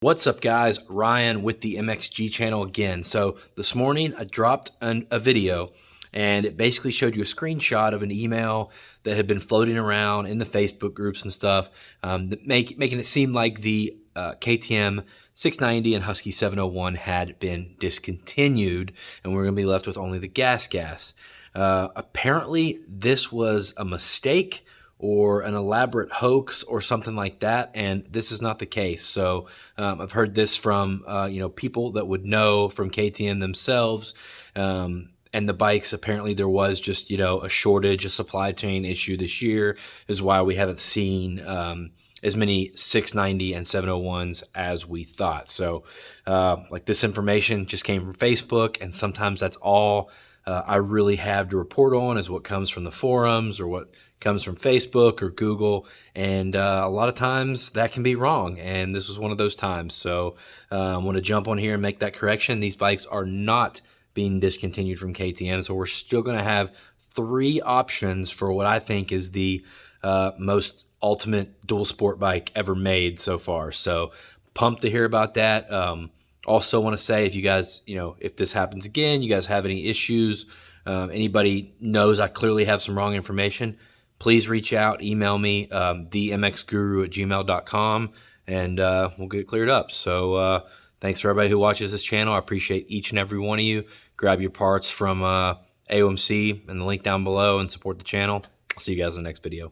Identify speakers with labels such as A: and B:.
A: What's up, guys? Ryan with the MXG channel again. So this morning I dropped a video, and it basically showed you a screenshot of an email that had been floating around in the Facebook groups and stuff, making it seem like the KTM 690 and Husky 701 had been discontinued, and we're going to be left with only the gas. Apparently, this was a mistake or an elaborate hoax or something like that, and this is not the case. So I've heard this from people that would know from KTM themselves, and the bikes. Apparently there was just a shortage, a supply chain issue this year is why we haven't seen as many 690 and 701s as we thought. So like, this information just came from Facebook, and sometimes that's all I really have to report on is what comes from the forums or what comes from Facebook or Google, and a lot of times that can be wrong, and this was one of those times. So I want to jump on here and make that correction. These bikes are not being discontinued from KTM, so we're still going to have 3 options for what I think is the most ultimate dual sport bike ever made so far. So pumped to hear about that. Also want to say, if you guys, if this happens again, you guys have any issues, anybody knows I clearly have some wrong information, please reach out, email me, themxguru@gmail.com, and we'll get it cleared up. So thanks for everybody who watches this channel. I appreciate each and every one of you. Grab your parts from AOMC and the link down below and support the channel. I'll see you guys in the next video.